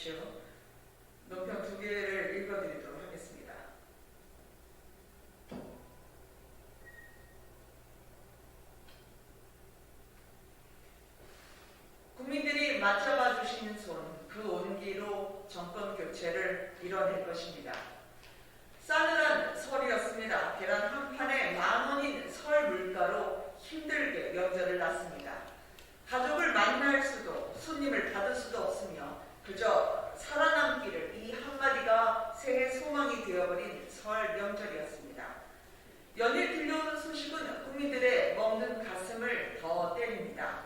주십시오. 논평 2개를 읽어드리도록 하겠습니다. 국민들이 맞잡아 주시는 손, 그 온기로 정권 교체를 이뤄낼 것입니다. 싸늘한 설이었습니다. 계란 한 판에 10,000원인 설 물가로 힘들게 명절을 났습니다. 가족을 만날 수도 손님을 받을 수도 없으며 그저 살아남기를 이 한마디가 새해 소망이 되어버린 설 명절이었습니다. 연일 들려오는 소식은 국민들의 먹는 가슴을 더 때립니다.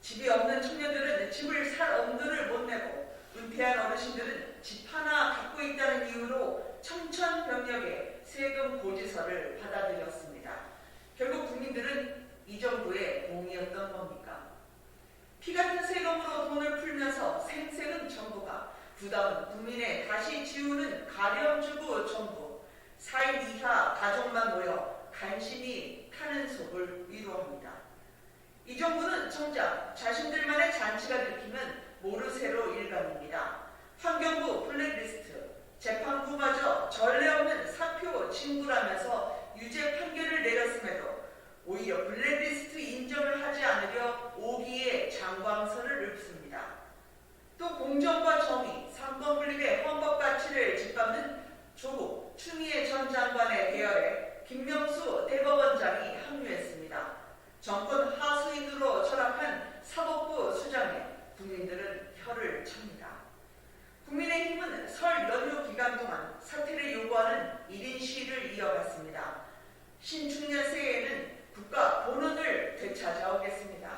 집이 없는 청년들은 집을 살 엄두를 못 내고 은퇴한 어르신들은 집 하나 갖고 있다는 이유로 청천벽력의 세금 고지서를 받아들였습니다. 결국 국민들은 이 정도의 공이었던 겁니까? 피같은 세금으로 돈을 풀면서 생색은 정부가, 부담은 국민의 다시 지우는 가렴주부 정부, 4인 이하 가족만 모여 간신히 타는 속을 위로합니다. 이 정부는 정작 자신들만의 잔치가 들키면 모르쇠로 일관입니다. 환경부 블랙리스트, 재판부마저 전례 없는 사표 진구라면서 유죄 판결을 내렸음에도 오히려 블랙리스트 인정을 하지 않으려 오기에 장광선을 읊습니다. 또 공정과 정의, 삼권분립의 헌법 가치를 짓밟는 조국 추미애 전 장관의 대열에 김명수 대법원장이 합류했습니다. 정권 하수인으로 철학한 사법부 수장에 국민들은 혀를 찹니다. 국민의힘은 설 연휴 기간 동안 사퇴를 요구하는 1인 시위를 이어갔습니다. 신축년 새해에는 국가 본원을 되찾아오겠습니다.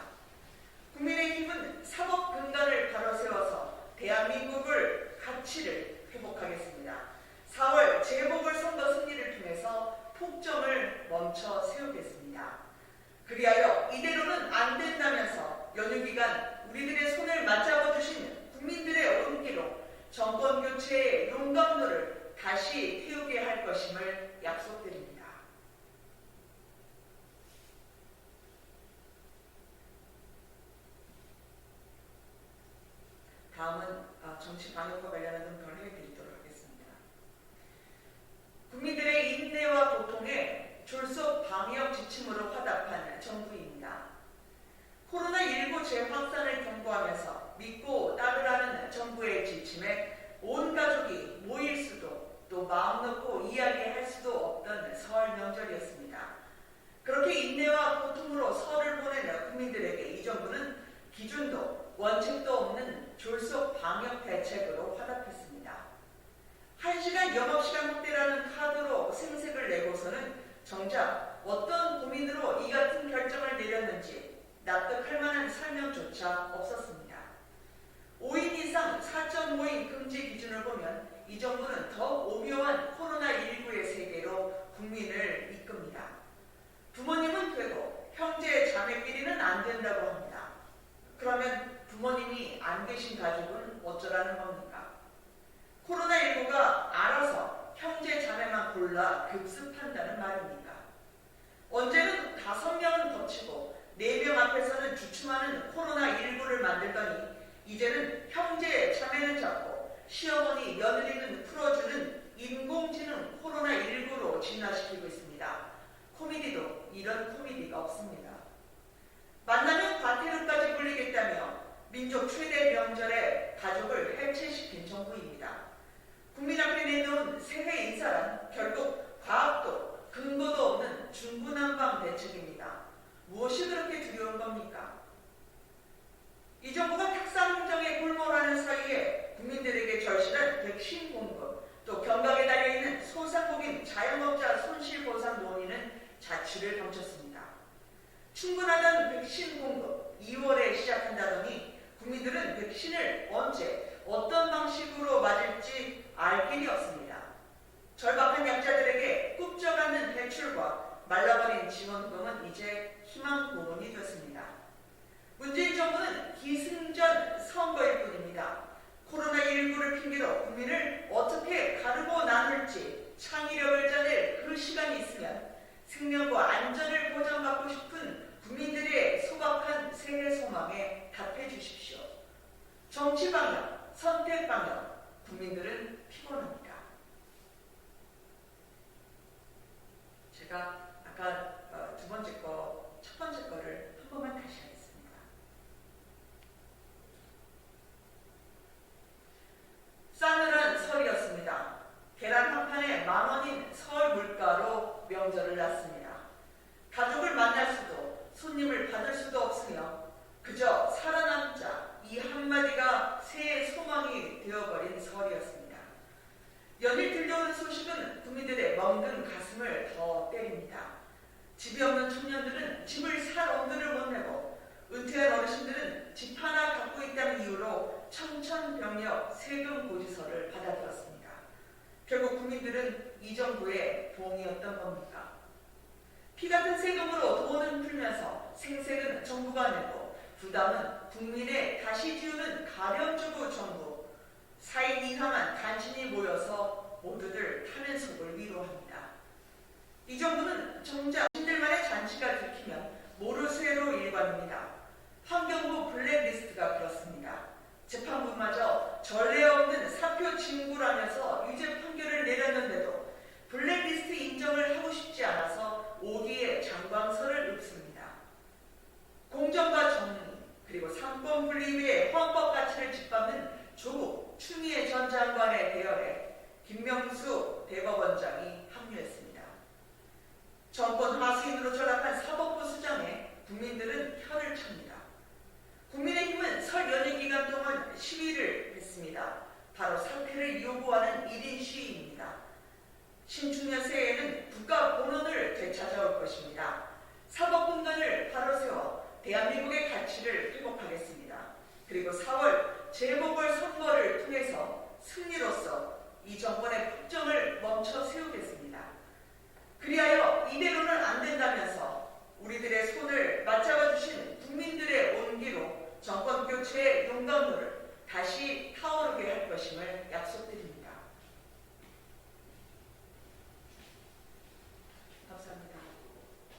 국민의힘은 사법 근간을 바로 세워서 대한민국을 가치를 회복하겠습니다. 4월 재보궐선거 승리를 통해서 폭정을 멈춰 세우겠습니다. 그리하여 이대로는 안 된다면서 연휴 기간 우리들의 손을 맞잡아 주신 국민들의 온기로 정권 교체의 용광로를 다시 태우게 할 것임을 약속드립니다. 다음은 정치 방역과 관련한 논평을 해드리도록 하겠습니다. 국민들의 인내와 고통에 졸속 방역 지침으로 화답한 정부입니다. 코로나19 재확산을 경고하면서 믿고 따르라는 정부의 지침에 온 가족이 모일 수도 또 마음 놓고 이야기할 수도 없던 설 명절이었습니다. 그렇게 인내와 고통으로 설을 보내는 국민들에게 이 정부는 기준도 원칙도 없는 졸속 방역 대책으로 화답했습니다. 1시간 영업시간 확대라는 카드로 생색을 내고서는 정작 어떤 고민으로 이 같은 결정을 내렸는지 납득할 만한 설명조차 없었습니다. 5인 이상 4.5인 금지 기준을 보면 이 정부는 더 오묘한 코로나19의 세계로 국민을 이끕니다. 부모님은 되고 형제 자매끼리는 안 된다고 합니다. 그러면 부모님이 안 계신 가족은 어쩌라는 겁니까? 코로나19가 알아서 형제 자매만 골라 급습한다는 말입니까? 언제는 5명은 덮치고 4명 앞에서는 주춤하는 코로나19를 만들더니 이제는 형제 자매는 잡고 시어머니 며느리는 풀어주는 인공지능 코로나19로 진화시키고 있습니다. 코미디도 이런 코미디가 없습니다. 만나면 과태료까지 물리겠다며 민족 최대 명절에 가족을 해체시킨 정부입니다. 국민 앞에 내놓은 새해 인사란 결국 과학도 근거도 없는 중구난방 대책입니다. 무엇이 그렇게 두려운 겁니까? 이 정부가 탁상행정에 골몰하는 사이에 국민들에게 절실한 백신 공급, 또 경각에 달려있는 소상공인 자영업자 손실보상 논의는 자취를 감췄습니다. 충분하던 백신 공급 2월에 시작한다더니 국민들은 백신을 언제 어떤 방식으로 맞을지 알 길이 없습니다. 절박한 약자들에게 꿈쩍하는 대출과 말라버린 지원금은 이제 희망 고문이 됐습니다. 문재인 정부는 기승전 선거일 뿐입니다. 코로나19를 핑계로 국민을 어떻게 가르고 나눌지 창의력을 짜낼 그 시간이 있으면 생명과 안전을 보장받고 싶은 국민들의 소박한 새해 소망에 답해 주십시오. 정치 방역, 선택 방향, 국민들은 피곤합니다. 제가 아까 두 번째 거, 첫 번째 거를 한 번만 다시 하겠습니다. 싸늘한 설이었습니다. 계란 한 판에 10,000원인 설 물가로 명절을 났습니다. 가족을 만날 수도 손님을 받을 수도 없으며 그저 살아남자 이 한마디가 새해 소망이 되어버린 설이었습니다. 연일 들려오는 소식은 국민들의 멍든 가슴을 더 때립니다. 집이 없는 청년들은 집을 살 엄두를 못 내고 은퇴한 어르신들은 집 하나 갖고 있다는 이유로 청천벽력 세금 고지서를 받아들었습니다. 결국 국민들은 이 정부의 봉이었던 겁니까? 피같은 세금으로 돈은 풀면서 생색은 정부가 내고 부담은 국민의 다시 지우는 가련주부 정부, 4인 이상한 단신이 모여서 모두들 타는 속을 위로합니다. 이 정부는 정작 신들만의 잔치가 들키면 모르쇠로 일관입니다. 환경부 블랙리스트가 그렇습니다. 재판부마저 전례 없는 사표 진구라면서 유죄 판결을 내렸는데도 블랙리스트 인정을 하고 싶지 않아서 5기의 장광설을 읊습니다. 공정과 정의 그리고 상권 분립의 헌법 가치를 짓밟는 조국 추미애 전 장관의 대열에 김명수 대법원장이 합류했습니다. 정권 하수인으로 전락한 사법부 수장에 국민들은 혀를 찹니다. 국민의힘은 설 연휴 기간 동안 시위를 했습니다. 바로 사퇴를 요구하는 1인 시위입니다. 신축년 새해에는 국가 본원을 되찾아올 것입니다. 사법분간을 바로 세워 대한민국의 가치를 회복하겠습니다. 그리고 4월 재보궐선거를 통해서 승리로써 이 정권의 폭정을 멈춰 세우겠습니다. 그리하여 이대로는 안 된다면서 우리들의 손을 맞잡아 주신 국민들의 온기로 정권 교체의 용광로를 다시 타오르게 할 것임을